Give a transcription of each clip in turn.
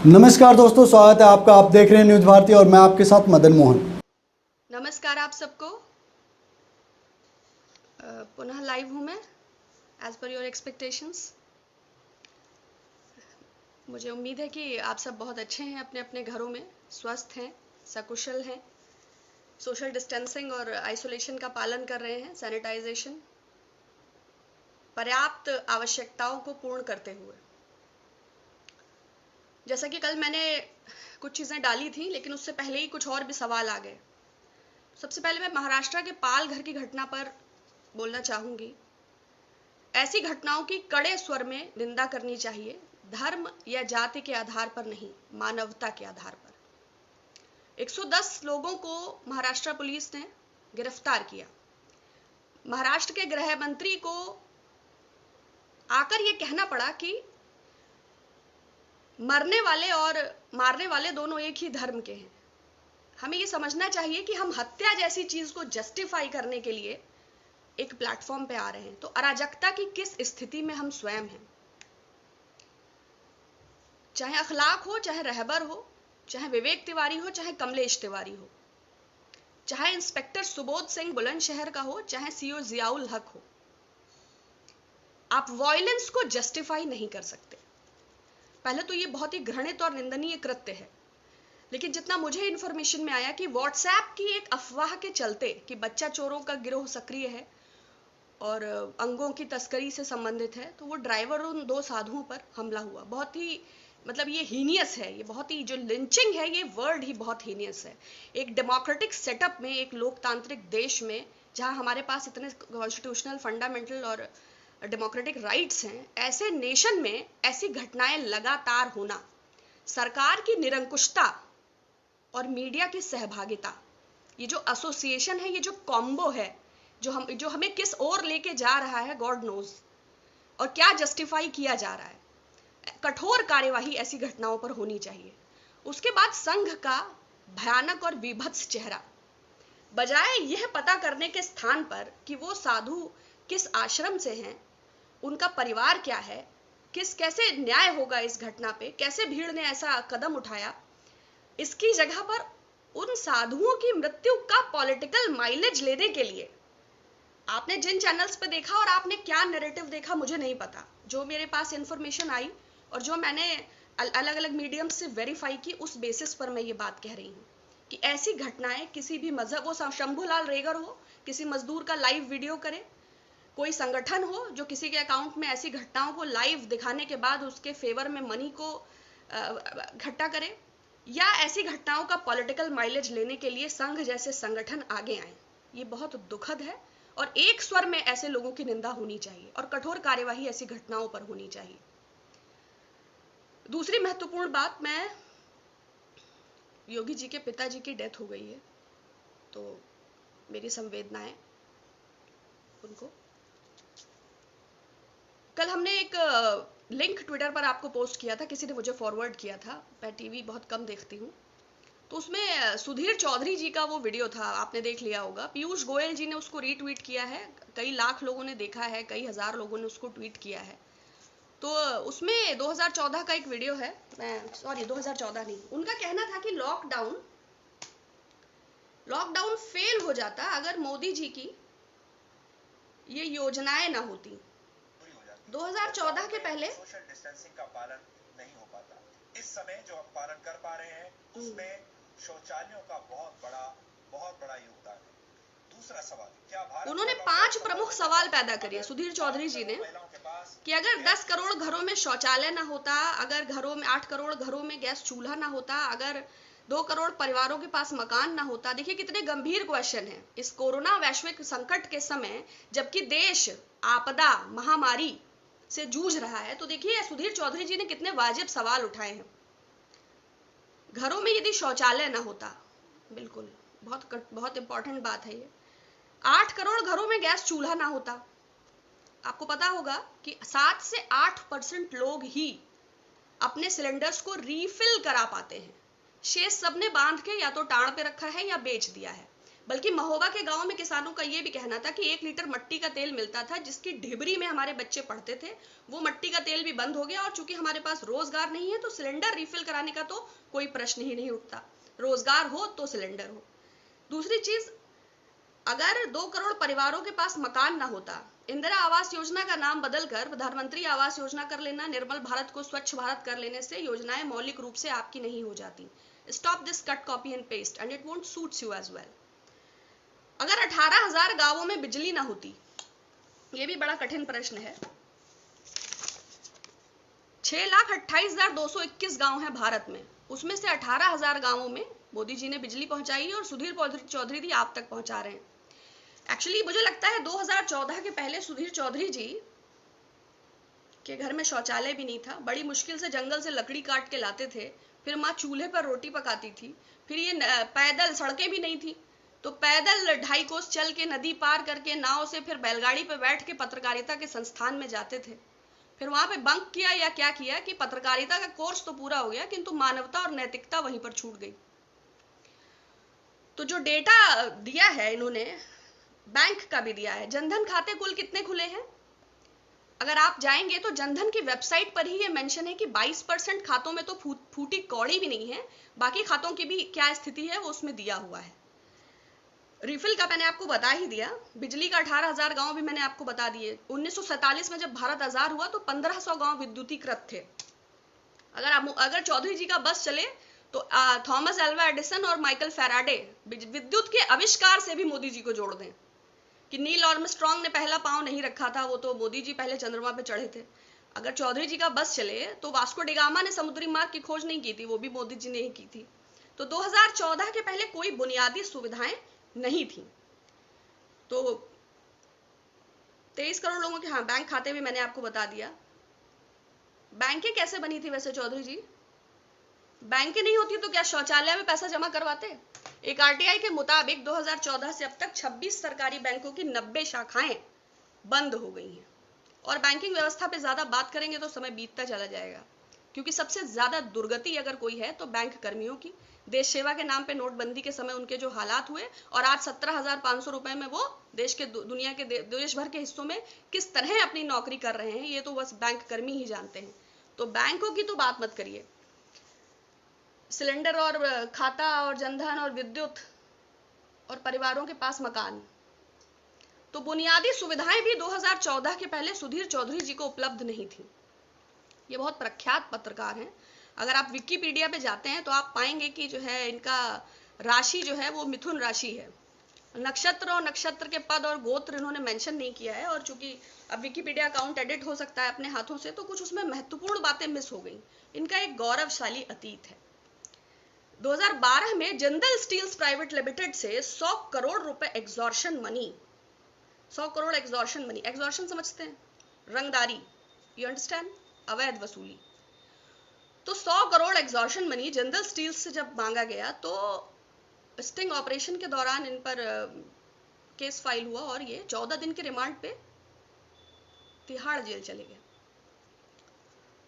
नमस्कार दोस्तों, स्वागत है आपका। आप देख रहे हैं न्यूज़ भारती और मैं आपके साथ मदन मोहन। नमस्कार आप सबको। पुनः लाइव हूँ मैं एज पर योर एक्सपेक्टेशंस। मुझे उम्मीद है कि आप सब बहुत अच्छे हैं, अपने अपने घरों में स्वस्थ हैं, सकुशल हैं, सोशल डिस्टेंसिंग और आइसोलेशन का पालन कर रहे हैं, सैनिटाइजेशन, पर्याप्त आवश्यकताओं को पूर्ण करते हुए। जैसा कि कल मैंने कुछ चीज़ें डाली थी, लेकिन उससे पहले ही कुछ और भी सवाल आ गए। सबसे पहले मैं महाराष्ट्र के पाल घर की घटना पर बोलना चाहूँगी। ऐसी घटनाओं की कड़े स्वर में निंदा करनी चाहिए, धर्म या जाति के आधार पर नहीं, मानवता के आधार पर। 110 लोगों को महाराष्ट्र पुलिस ने गिरफ्तार किया। महाराष्ट्र के गृह मंत्री को आकर यह कहना पड़ा कि मरने वाले और मारने वाले दोनों एक ही धर्म के हैं। हमें यह समझना चाहिए कि हम हत्या जैसी चीज को जस्टिफाई करने के लिए एक प्लेटफॉर्म पे आ रहे हैं, तो अराजकता की किस स्थिति में हम स्वयं हैं। चाहे अखलाक हो, चाहे रहबर हो, चाहे विवेक तिवारी हो, चाहे कमलेश तिवारी हो, चाहे इंस्पेक्टर सुबोध सिंह बुलंदशहर का हो, चाहे सीओ जियाउल हक हो, आप वायलेंस को जस्टिफाई नहीं कर सकते। पहले तो ये बहुत ही घृणित और निंदनीय कृत्य है। लेकिन जितना मुझे इंफॉर्मेशन में आया कि व्हाट्सएप की एक अफवाह के चलते कि बच्चा चोरों का गिरोह सक्रिय है और अंगों की तस्करी से संबंधित है, तो वो ड्राइवर उन दो साधुओं पर हमला हुआ। बहुत ही ये हीनियस है, ये बहुत ही, जो लिंचिंग है, ये वर्ड ही बहुत हीनियस है। एक डेमोक्रेटिक सेटअप में, एक लोकतांत्रिक देश में, जहां हमारे पास इतने कॉन्स्टिट्यूशनल फंडामेंटल और डेमोक्रेटिक राइट्स हैं, ऐसे नेशन में ऐसी घटनाएं लगातार होना, सरकार की निरंकुशता और मीडिया की सहभागिता, ये जो एसोसिएशन है, ये जो कॉम्बो है, जो हमें किस ओर लेके जा रहा है, गॉड नोज। और क्या जस्टिफाई किया जा रहा है। कठोर कार्यवाही ऐसी घटनाओं पर होनी चाहिए। उसके बाद संघ का भयानक और विभत्स चेहरा, बजाय यह पता करने के स्थान पर कि वो साधु किस आश्रम से हैं, उनका परिवार क्या है, कैसे न्याय होगा इस घटना पे, कैसे भीड़ ने ऐसा कदम उठाया, इसकी जगह पर उन साधुओं की मृत्यु का पॉलिटिकल माइलेज लेने के लिए आपने जिन चैनल्स पे देखा और आपने क्या नैरेटिव देखा मुझे नहीं पता। जो मेरे पास इंफॉर्मेशन आई और जो मैंने अलग अलग मीडियम से वेरीफाई की, उस बेसिस पर मैं ये बात कह रही हूँ कि ऐसी घटनाएं किसी भी मजहब, वो शंभूलाल रेगर हो, किसी मजदूर का लाइव वीडियो करे, कोई संगठन हो जो किसी के अकाउंट में ऐसी घटनाओं को लाइव दिखाने के बाद उसके फेवर में मनी को इकट्ठा करे, या ऐसी घटनाओं का पॉलिटिकल माइलेज लेने के लिए संघ जैसे संगठन आगे आए, ये बहुत दुखद है। और एक स्वर में ऐसे लोगों की निंदा होनी चाहिए और कठोर कार्यवाही ऐसी घटनाओं पर होनी चाहिए। दूसरी महत्वपूर्ण बात, मैं योगी जी के पिताजी की डेथ हो गई है, तो मेरी संवेदनाएं उनको। कल हमने एक लिंक ट्विटर पर आपको पोस्ट किया था, किसी ने मुझे फॉरवर्ड किया था। मैं टीवी बहुत कम देखती हूँ, तो उसमें सुधीर चौधरी जी का वो वीडियो था, आपने देख लिया होगा। पीयूष गोयल जी ने उसको रीट्वीट किया है, कई लाख लोगों ने देखा है, कई हजार लोगों ने उसको ट्वीट किया है। तो उसमें 2014 का एक वीडियो है, मैं सॉरी 2014 नहीं, उनका कहना था कि लॉकडाउन फेल हो जाता अगर मोदी जी की ये योजनाएं ना होती। 2014 के पहले सोशल डिस्टेंसिंग का पालन नहीं हो पाता। इस समय जो हम पालन कर पा रहे हैं उसमें शौचालयों का बहुत बड़ा योगदान है। दूसरा सवाल, क्या भारत, उन्होंने 5 प्रमुख सवाल पैदा करे सुधीर चौधरी जी ने, कि अगर 10 करोड़ घरों में शौचालय ना होता, अगर घरों में 8 करोड़ घरों में गैस चूल्हा ना होता, अगर 2 करोड़ परिवारों के पास मकान ना होता। देखिए कितने गंभीर क्वेश्चन है इस कोरोना वैश्विक संकट के समय, जबकि देश आपदा महामारी से जूझ रहा है। तो देखिए सुधीर चौधरी जी ने कितने वाजिब सवाल उठाए हैं। घरों में यदि शौचालय ना होता, बिल्कुल बहुत इंपॉर्टेंट बात है ये। 8 करोड़ घरों में गैस चूल्हा ना होता। आपको पता होगा कि 7 से 8% लोग ही अपने सिलेंडर्स को रीफिल करा पाते हैं। शेष सबने बांध के या तो टाण पे रखा है या बेच दिया है। बल्कि महोबा के गांव में किसानों का ये भी कहना था कि 1 लीटर मट्टी का तेल मिलता था जिसकी ढिबरी में हमारे बच्चे पढ़ते थे, वो मट्टी का तेल भी बंद हो गया। और चूंकि हमारे पास रोजगार नहीं है तो सिलेंडर रिफिल कराने का तो कोई प्रश्न ही नहीं उठता, रोजगार हो तो सिलेंडर हो। दूसरी चीज, अगर 2 करोड़ परिवारों के पास मकान ना होता, इंदिरा आवास योजना का नाम बदलकर प्रधानमंत्री आवास योजना कर लेना, निर्मल भारत को स्वच्छ भारत कर लेने से योजनाएं मौलिक रूप से आपकी नहीं हो जाती। Stop this cut copy and paste and it won't suits you as well. अगर 18,000 गांवों में बिजली ना होती, ये भी बड़ा कठिन प्रश्न है। 6,28,221 गांव हैं भारत में, उसमें से 18,000 गांवों में मोदी जी ने बिजली पहुंचाई और सुधीर चौधरी जी आप तक पहुंचा रहे हैं। एक्चुअली मुझे लगता है 2014 के पहले सुधीर चौधरी जी के घर में शौचालय भी नहीं था, बड़ी मुश्किल से जंगल से लकड़ी काट के लाते थे, फिर माँ चूल्हे पर रोटी पकाती थी, फिर ये पैदल, सड़कें भी नहीं थी तो पैदल 2.5 कोस चल के नदी पार करके नाव से फिर बैलगाड़ी पे बैठ के पत्रकारिता के संस्थान में जाते थे। फिर वहां पे बंक किया या क्या किया कि पत्रकारिता का कोर्स तो पूरा हो गया किंतु मानवता और नैतिकता वहीं पर छूट गई। तो जो डेटा दिया है इन्होंने, बैंक का भी दिया है, जनधन खाते कुल कितने खुले हैं, अगर आप जाएंगे तो जनधन की वेबसाइट पर ही ये मेंशन है कि 22% खातों में तो फूटी कौड़ी भी नहीं है, बाकी खातों की भी क्या स्थिति है वो उसमें दिया हुआ है। रिफिल का मैंने आपको बता ही दिया, बिजली का 18,000 गांव भी मैंने आपको बता दिए। 1947 में जब भारत आजाद हुआ तो 1500 गांव विद्युतीकृत थे। अगर चौधरी जी का बस चले तो थॉमस एल्वा एडिसन और माइकल फैराडे विद्युत के आविष्कार से भी मोदी जी को जोड़ दें कि नील आर्मस्ट्रांग ने पहला पांव नहीं रखा था, वो तो मोदी जी पहले चंद्रमा पे चढ़े थे। अगर चौधरी जी का बस चले तो वास्को डिगामा ने समुद्री मार्ग की खोज नहीं की थी, वो भी मोदी जी ने ही की थी। तो 2014 के पहले कोई बुनियादी सुविधाएं नहीं थी। तो 23 करोड़ लोगों के, हाँ, बैंक खाते भी मैंने आपको बता दिया। बैंकें कैसे बनी थी वैसे चौधरी जी? बैंकें नहीं होती तो क्या शौचालय में पैसा जमा करवाते? एक आरटीआई के मुताबिक 2014 से अब तक 26 सरकारी बैंकों की 90 शाखाएं बंद हो गई हैं। और बैंकिंग व्यवस्था पे ज्यादा बात करेंगे तो समय बीतता चला जाएगा, क्योंकि सबसे ज्यादा दुर्गति अगर कोई है तो बैंक कर्मियों की। देश सेवा के नाम पे नोटबंदी के समय उनके जो हालात हुए और आज 17,500 रुपए में वो देश के, दुनिया के देश भर के हिस्सों में किस तरह अपनी नौकरी कर रहे हैं, ये तो बस बैंक कर्मी ही जानते हैं। तो बैंकों की तो बात मत करिए। सिलेंडर और खाता और जनधन और विद्युत और परिवारों के पास मकान, तो बुनियादी सुविधाएं भी 2014 के पहले सुधीर चौधरी जी को उपलब्ध नहीं थी। ये बहुत प्रख्यात पत्रकार हैं, अगर आप विकिपीडिया पे जाते हैं तो आप पाएंगे कि जो है इनका राशि जो है वो मिथुन राशि है। नक्षत्र और नक्षत्र के पद और गोत्र इन्होंने मेंशन नहीं किया है, और चूंकि अब विकिपीडिया अकाउंट एडिट हो सकता है अपने हाथों से तो कुछ उसमें महत्वपूर्ण बातें मिस हो गई। इनका एक गौरवशाली अतीत है। 2012 में जिंदल स्टील्स प्राइवेट लिमिटेड से 100 करोड़ रुपए extortion money, 100 crore extortion money, extortion समझते हैं, रंगदारी, यू अंडरस्टैंड, अवैध वसूली। तो 100 crore extortion money Jindal steels से जब मांगा गया तो स्टिंग ऑपरेशन के दौरान इन पर केस फाइल हुआ और ये 14 दिन के रिमांड पे तिहाड़ जेल चले गए।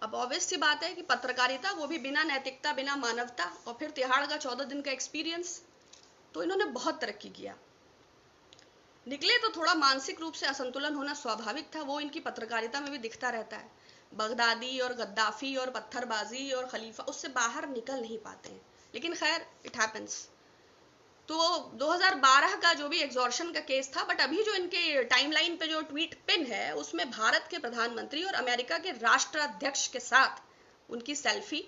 अब ऑब्वियस सी बात है कि पत्रकारिता, वो भी बिना नैतिकता, बिना मानवता, और फिर तिहाड़ का 14 दिन का एक्सपीरियंस, तो इन्होंने बहुत तरक्की किया। निकले तो थोड़ा मानसिक रूप से असंतुलन होना स्वाभाविक था, वो इनकी पत्रकारिता में भी दिखता रहता है। बगदादी और गद्दाफी और पत्थरबाजी और खलीफा, उससे बाहर निकल नहीं पाते हैं, लेकिन खैर इट हैपेंस। तो 2012 का जो भी एग्जॉर्शन का केस था, बट अभी जो इनके टाइमलाइन पे जो ट्वीट पिन है उसमें भारत के प्रधानमंत्री और अमेरिका के राष्ट्राध्यक्ष के साथ उनकी सेल्फी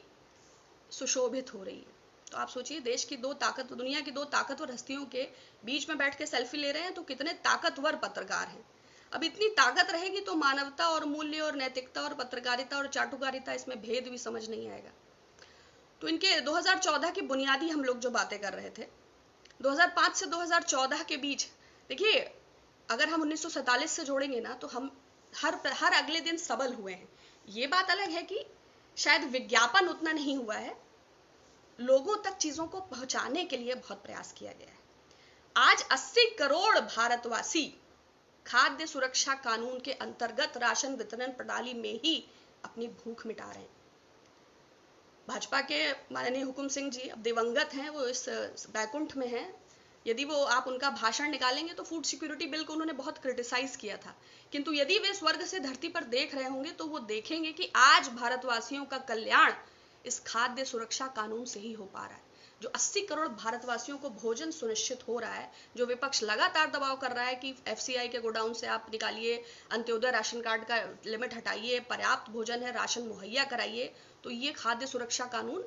सुशोभित हो रही है। तो आप सोचिए, देश की दुनिया की दो ताकतवर हस्तियों के बीच में बैठ के सेल्फी ले रहे हैं, तो कितने ताकतवर पत्रकार हैं। अब इतनी ताकत रहेगी तो मानवता और मूल्य और नैतिकता और पत्रकारिता और चाटुकारिता, इसमें भेद भी समझ नहीं आएगा। तो इनके 2014 की बुनियादी हम लोग जो बातें कर रहे थे, 2005 से 2014 के बीच, देखिए अगर हम 1947 से जोड़ेंगे ना तो हम हर अगले दिन सबल हुए हैं। ये बात अलग है कि शायद विज्ञापन उतना नहीं हुआ है, लोगों तक चीजों को पहुंचाने के लिए बहुत प्रयास किया गया है। आज 80 करोड़ भारतवासी खाद्य सुरक्षा कानून के अंतर्गत राशन वितरण प्रणाली में ही अपनी भूख मिटा रहे हैं। भाजपा के माननीय हुकुम सिंह जी अब दिवंगत हैं, वो इस बैकुंठ में हैं, यदि वो आप उनका भाषण निकालेंगे तो फूड सिक्योरिटी बिल को उन्होंने बहुत क्रिटिसाइज किया था, किंतु यदि वे स्वर्ग से धरती पर देख रहे होंगे तो वो देखेंगे कि आज भारतवासियों का कल्याण इस खाद्य सुरक्षा कानून से ही हो पा रहा है। जो 80 करोड़ भारतवासियों को भोजन सुनिश्चित हो रहा है, जो विपक्ष लगातार दबाव कर रहा है कि एफसीआई के गोडाउन से आप निकालिए, अंत्योदय राशन कार्ड का लिमिट हटाइए, पर्याप्त भोजन है, राशन मुहैया कराइए, तो ये खाद्य सुरक्षा कानून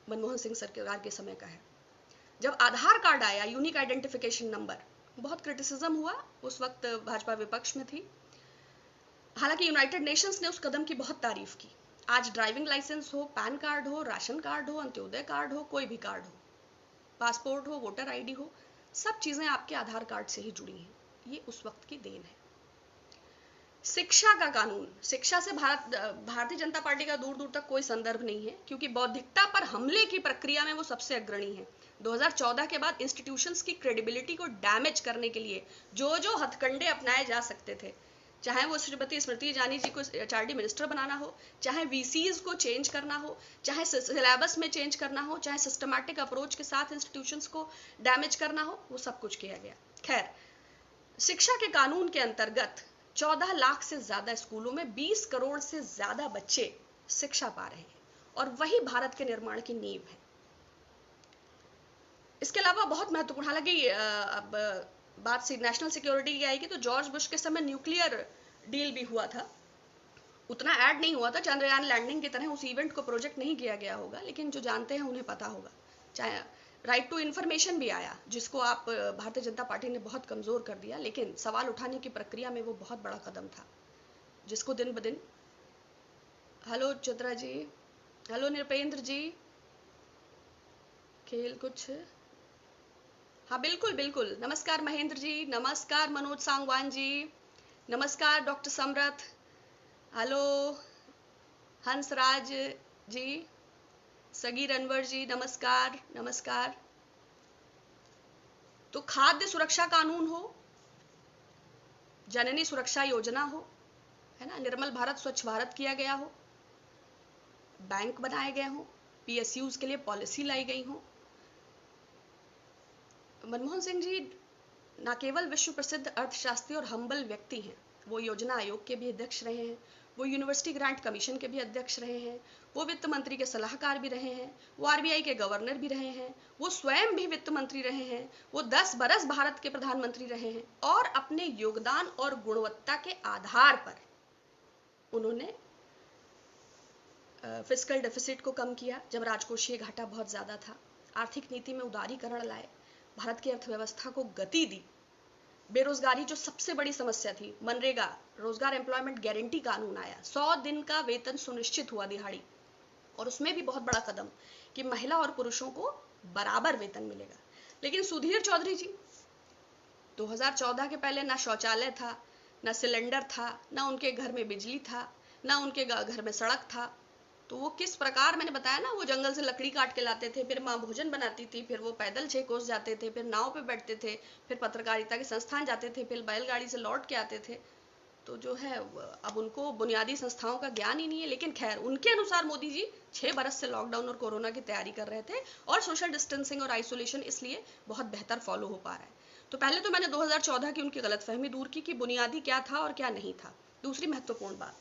मनमोहन सिंह सरकार के समय का है। जब आधार कार्ड आया, यूनिक आइडेंटिफिकेशन नंबर, बहुत क्रिटिसिज्म हुआ, उस वक्त भाजपा विपक्ष में थी। हालांकि यूनाइटेड नेशंस ने उस कदम की बहुत तारीफ की। आज ड्राइविंग लाइसेंस हो, पैन कार्ड हो, राशन कार्ड हो, अंत्योदय कार्ड हो, कोई भी कार्ड हो, पासपोर्ट हो, वोटर आईडी हो, सब चीजें आपके आधार कार्ड से ही जुड़ी हैं। ये उस वक्त की देन है। शिक्षा का कानून, शिक्षा से भारतीय जनता पार्टी का दूर दूर तक कोई संदर्भ नहीं है, क्योंकि बौद्धिकता पर हमले की प्रक्रिया में वो सबसे अग्रणी है। 2014 के बाद इंस्टीट्यूशंस की क्रेडिबिलिटी को डैमेज करने के लिए जो जो हथकंडे अपनाए जा सकते थे, चाहे वो श्रीमती स्मृति ईरानी जी को एचआरडी मिनिस्टर बनाना हो, चाहे वीसीज को चेंज करना हो, चाहे सिलेबस में चेंज करना हो, चाहे सिस्टमैटिक अप्रोच के साथ इंस्टीट्यूशंस को डैमेज करना हो, वो सब कुछ किया गया। खैर, शिक्षा के कानून के अंतर्गत 14 लाख से ज्यादा स्कूलों में 20 करोड़ से ज्यादा बच्चे शिक्षा पा रहे हैं, और वही भारत के निर्माण की नींव है। इसके अलावा बहुत महत्वपूर्ण, हालांकि अब बात नेशनल सिक्योरिटी की आएगी तो जॉर्ज बुश के समय न्यूक्लियर डील भी हुआ था, उतना ऐड नहीं हुआ था, चंद्रयान लैंडिंग की तरह उस इवेंट को प्रोजेक्ट नहीं किया गया होगा, लेकिन जो जानते हैं उन्हें पता होगा। चाहे राइट टू इन्फॉर्मेशन भी आया, जिसको आप भारतीय जनता पार्टी ने बहुत कमजोर कर दिया, लेकिन सवाल उठाने की प्रक्रिया में वो बहुत बड़ा कदम था, जिसको दिन ब दिन। हेलो चित्रा जी, हेलो निरपेंद्र जी, खेल कुछ, हाँ बिल्कुल बिल्कुल, नमस्कार महेंद्र जी, नमस्कार मनोज सांगवान जी, नमस्कार डॉक्टर समरथ, हेलो हंसराज जी, सगीर अनवर जी, नमस्कार नमस्कार। तो खाद्य सुरक्षा कानून हो, जननी सुरक्षा योजना हो, है ना, निर्मल भारत स्वच्छ भारत किया गया हो, बैंक बनाए गए हो, पीएसयूज के लिए पॉलिसी लाई गई हो। मनमोहन सिंह जी न केवल विश्व प्रसिद्ध अर्थशास्त्री और हम्बल व्यक्ति हैं, वो योजना आयोग के भी अध्यक्ष रहे हैं, वो यूनिवर्सिटी ग्रांट कमीशन के भी अध्यक्ष रहे हैं, वो वित्त मंत्री के सलाहकार भी रहे हैं, वो आरबीआई के गवर्नर भी रहे हैं, वो स्वयं भी वित्त मंत्री रहे हैं, वो 10 बरस भारत के प्रधानमंत्री रहे हैं, और अपने योगदान और गुणवत्ता के आधार पर उन्होंने फिस्कल डेफिसिट को कम किया जब राजकोषीय घाटा बहुत ज्यादा था, आर्थिक नीति में उदारीकरण लाए, भारत की अर्थव्यवस्था को गति दी, बेरोजगारी जो सबसे बड़ी समस्या थी, मनरेगा रोजगार एम्प्लॉयमेंट गारंटी कानून आया, 100 दिन का वेतन सुनिश्चित हुआ दिहाड़ी, और उसमें भी बहुत बड़ा कदम कि महिला और पुरुषों को बराबर वेतन मिलेगा। लेकिन सुधीर चौधरी जी, 2014 के पहले ना शौचालय था, ना सिलेंडर था, ना उनके घर में बिजली था, ना उनके घर में सड़क था, तो वो किस प्रकार, मैंने बताया ना, वो जंगल से लकड़ी काट के लाते थे, फिर माँ भोजन बनाती थी, फिर वो पैदल 6 कोस जाते थे, फिर नाव पे बैठते थे, फिर पत्रकारिता के संस्थान जाते थे, फिर बैलगाड़ी से लौट के आते थे। तो जो है अब उनको बुनियादी संस्थाओं का ज्ञान ही नहीं है। लेकिन खैर, उनके अनुसार मोदी जी 6 बरस से लॉकडाउन और कोरोना की तैयारी कर रहे थे, और सोशल डिस्टेंसिंग और आइसोलेशन इसलिए बहुत बेहतर फॉलो हो पा रहा है। तो पहले तो मैंने 2014 की उनकी गलतफहमी दूर की कि बुनियादी क्या था और क्या नहीं था। दूसरी महत्वपूर्ण बात,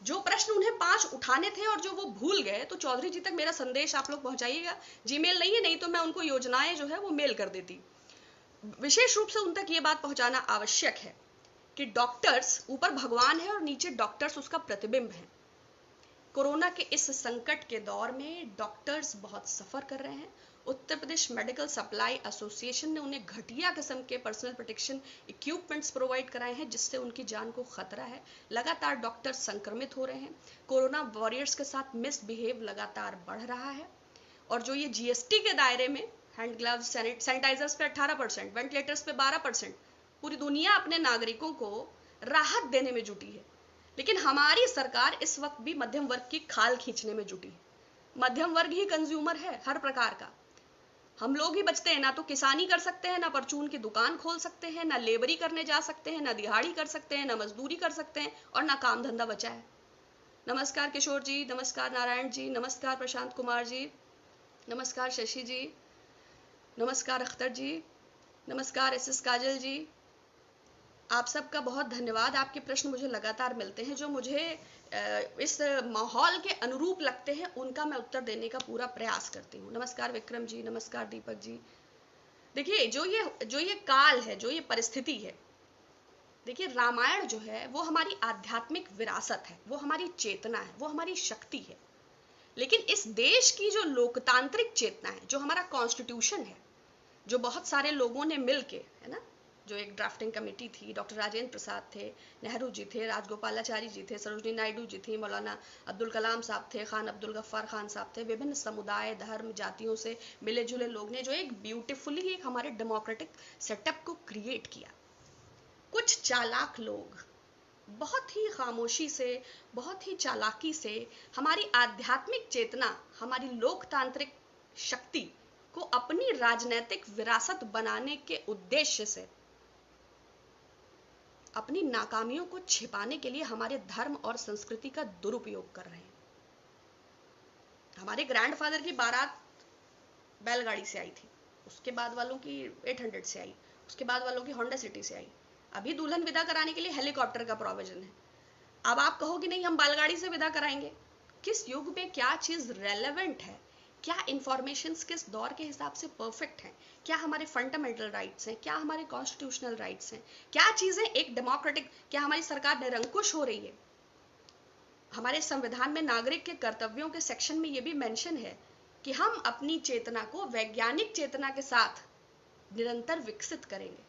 जो प्रश्न उन्हें 5 उठाने थे और जो वो भूल गए, तो चौधरी जी तक मेरा संदेश आप लोग पहुंचाइएगा। जीमेल नहीं है, नहीं तो मैं उनको योजनाएं जो है वो मेल कर देती। विशेष रूप से उन तक ये बात पहुंचाना आवश्यक है कि डॉक्टर्स ऊपर भगवान है और नीचे डॉक्टर्स उसका प्रतिबिंब है। कोरोना के इस संकट के दौर में डॉक्टर्स बहुत सफर कर रहे हैं। Uttar Pradesh medical supply association ने उन्हें घटिया किस्म के पर्सनल प्रोटेक्शन इक्विपमेंट्स प्रोवाइड कराए हैं, जिससे उनकी जान को खतरा है। लगातार डॉक्टर संक्रमित हो रहे हैं। कोरोना वॉरियर्स के साथ मिसबिहेव लगातार बढ़ रहा है। और जो ये जीएसटी के दायरे में हैंड ग्लव्स, सैनिटाइजर्स पे 18%, वेंटिलेटर्स पे 12%, पूरी दुनिया अपने नागरिकों को राहत देने में जुटी है, लेकिन हमारी सरकार इस वक्त भी मध्यम वर्ग की खाल खींचने में जुटी है। मध्यम वर्ग ही कंज्यूमर है हर प्रकार का। हम लोग ही बचते हैं, ना तो किसानी कर सकते हैं, ना परचून की दुकान खोल सकते हैं, ना लेबरी करने जा सकते हैं, ना दिहाड़ी कर सकते हैं, ना मजदूरी कर सकते हैं, और ना काम धंधा बचा है। नमस्कार किशोर जी, नमस्कार नारायण जी, नमस्कार प्रशांत कुमार जी, नमस्कार शशि जी, नमस्कार अख्तर जी, नमस्कार SS काजल जी, आप सबका बहुत धन्यवाद। आपके प्रश्न मुझे लगातार मिलते हैं जो मुझे इस माहौल के अनुरूप लगते हैं, उनका मैं उत्तर देने का पूरा प्रयास करती हूँ। नमस्कार विक्रम जी, नमस्कार दीपक जी। देखिए जो ये काल है, जो ये परिस्थिति है, देखिए रामायण जो है वो हमारी आध्यात्मिक विरासत है, वो हमारी चेतना है, वो हमारी शक्ति है। लेकिन इस देश की जो लोकतांत्रिक चेतना है, जो हमारा कॉन्स्टिट्यूशन है, जो बहुत सारे लोगों ने मिलके, है ना, जो एक ड्राफ्टिंग कमेटी थी, डॉक्टर राजेंद्र प्रसाद थे, नेहरू जी थे, राजगोपालाचारी जी थे, सरोजनी नायडू जी थी, मौलाना अब्दुल कलाम साहब थे, खान अब्दुल गफ्फार खान साहब थे, विभिन्न समुदाय, धर्म, जातियों से मिले जुले लोग ने जो एक ब्यूटीफुली एक हमारे डेमोक्रेटिक सेटअप को क्रिएट किया। कुछ चालाक लोग बहुत ही खामोशी से, बहुत ही चालाकी से हमारी आध्यात्मिक चेतना, हमारी लोकतांत्रिक शक्ति को अपनी राजनीतिक विरासत बनाने के उद्देश्य से अपनी नाकामियों को छिपाने के लिए हमारे धर्म और संस्कृति का दुरुपयोग कर रहे हैं। हमारे ग्रैंडफादर की बारात बैलगाड़ी से आई थी, उसके बाद वालों की 800 से आई, उसके बाद वालों की होंडा सिटी से आई। अभी दुल्हन विदा कराने के लिए हेलीकॉप्टर का प्रोविजन है। अब आप कहो कि नहीं हम बैलगाड़ी से विदा कराएंगे। किस युग में क्या चीज रेलेवेंट है, क्या इंफॉर्मेशंस किस दौर के हिसाब से परफेक्ट हैं, क्या हमारे फंडामेंटल राइट्स हैं, क्या हमारे कॉन्स्टिट्यूशनल राइट्स हैं, क्या चीजें एक डेमोक्रेटिक, क्या हमारी सरकार निरंकुश हो रही है। हमारे संविधान में नागरिक के कर्तव्यों के सेक्शन में यह भी मेंशन है कि हम अपनी चेतना को वैज्ञानिक चेतना के साथ निरंतर विकसित करेंगे।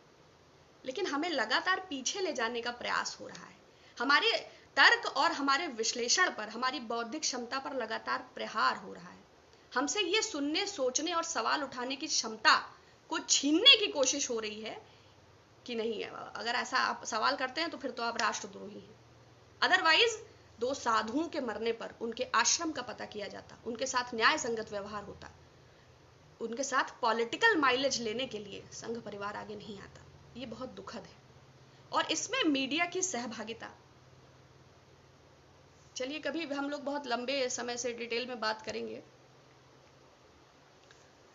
लेकिन हमें लगातार पीछे ले जाने का प्रयास हो रहा है। हमारे तर्क और हमारे विश्लेषण पर, हमारी बौद्धिक क्षमता पर लगातार प्रहार हो रहा है। हमसे ये सुनने, सोचने और सवाल उठाने की क्षमता को छीनने की कोशिश हो रही है कि नहीं, अगर ऐसा आप सवाल करते हैं तो फिर तो आप राष्ट्रद्रोही हैं। अदरवाइज दो साधुओं के मरने पर उनके आश्रम का पता किया जाता, उनके साथ न्याय संगत व्यवहार होता, उनके साथ पॉलिटिकल माइलेज लेने के लिए संघ परिवार आगे नहीं आता। ये बहुत दुखद है। और इसमें मीडिया की सहभागिता, चलिए कभी हम लोग बहुत लंबे समय से डिटेल में बात करेंगे।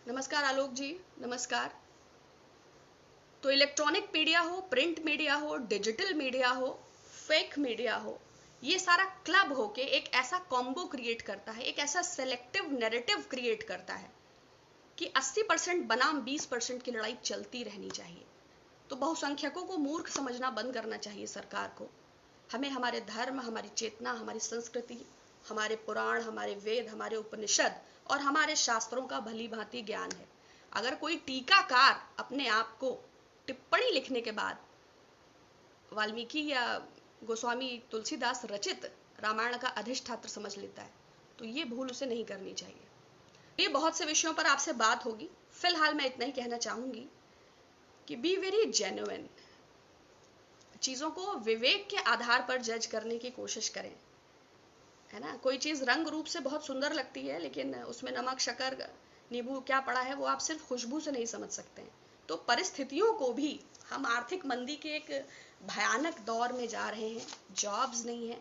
नमस्कार आलोक जी, नमस्कार। तो इलेक्ट्रॉनिक मीडिया हो, प्रिंट मीडिया हो, डिजिटल मीडिया हो, फेक मीडिया हो, ये सारा क्लब होके एक ऐसा कॉम्बो क्रिएट करता है, एक ऐसा सेलेक्टिव नैरेटिव क्रिएट करता है कि 80% बनाम 20% की लड़ाई चलती रहनी चाहिए। तो बहुसंख्यकों को मूर्ख समझना बंद करना चाहिए सरकार को। हमें हमारे धर्म, हमारी चेतना, हमारी संस्कृति, हमारे पुराण, हमारे वेद, हमारे उपनिषद और हमारे शास्त्रों का भली भांति ज्ञान है। अगर कोई टीकाकार अपने आप को टिप्पणी लिखने के बाद वाल्मीकि या गोस्वामी तुलसीदास रचित रामायण का अधिष्ठात्र समझ लेता है तो ये भूल उसे नहीं करनी चाहिए। ये बहुत से विषयों पर आपसे बात होगी। फिलहाल मैं इतना ही कहना चाहूंगी कि बी वेरी जेन्युइन, चीजों को विवेक के आधार पर जज करने की कोशिश करें, है ना। कोई चीज रंग रूप से बहुत सुंदर लगती है लेकिन उसमें नमक, शक्कर, नींबू क्या पड़ा है वो आप सिर्फ खुशबू से नहीं समझ सकते हैं। तो परिस्थितियों को भी, हम आर्थिक मंदी के एक भयानक दौर में जा रहे हैं, जॉब्स नहीं है,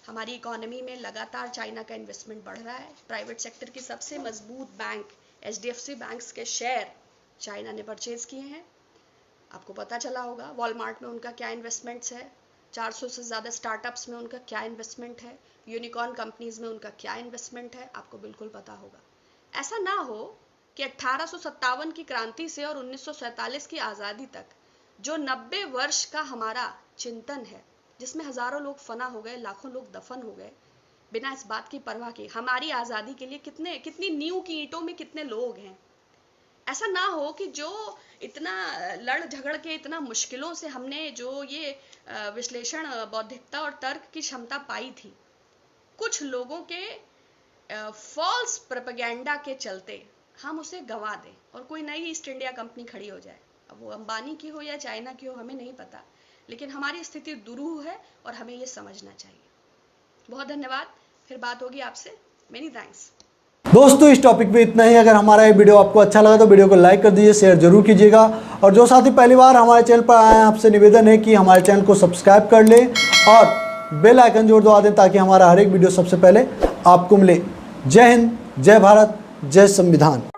हमारी इकोनॉमी में लगातार चाइना का इन्वेस्टमेंट बढ़ रहा है, प्राइवेट सेक्टर की सबसे मजबूत बैंक HDFC बैंक्स के शेयर चाइना ने परचेज किए हैं। आपको पता चला होगा वॉलमार्ट में उनका क्या इन्वेस्टमेंट्स है, 400 से ज़्यादा स्टार्टअप्स में उनका क्या इन्वेस्टमेंट है, यूनिकॉर्न कंपनीज में उनका क्या इन्वेस्टमेंट है, आपको बिल्कुल पता होगा। ऐसा ना हो कि 1857 की क्रांति से और 1947 की आज़ादी तक जो 90 वर्ष का हमारा चिंतन है, जिसमें हजारों लोग फना हो गए, लाखों लोग दफन हो गए, बिना इस बात की परवाह की हमारी आज़ादी के लिए कितनी नींव की ईंटों में कितने लोग हैं। ऐसा ना हो कि जो इतना लड़ झगड़ के, इतना मुश्किलों से हमने जो ये विश्लेषण, बौद्धिकता और तर्क की क्षमता पाई थी, कुछ लोगों के फॉल्स प्रोपेगेंडा के चलते हम उसे गंवा दें और कोई नई ईस्ट इंडिया कंपनी खड़ी हो जाए। अब वो अंबानी की हो या चाइना की हो हमें नहीं पता, लेकिन हमारी स्थिति दुरूह है और हमें ये समझना चाहिए। बहुत धन्यवाद, फिर बात होगी आपसे। Many thanks. दोस्तों इस टॉपिक पे इतना ही। अगर हमारा ये वीडियो आपको अच्छा लगा तो वीडियो को लाइक कर दीजिए, शेयर जरूर कीजिएगा। और जो साथी पहली बार हमारे चैनल पर आए हैं, आपसे निवेदन है कि हमारे चैनल को सब्सक्राइब कर लें और बेल आइकन जोड़ दबा दें ताकि हमारा हर एक वीडियो सबसे पहले आपको मिले। जय हिंद, जय भारत, जय संविधान।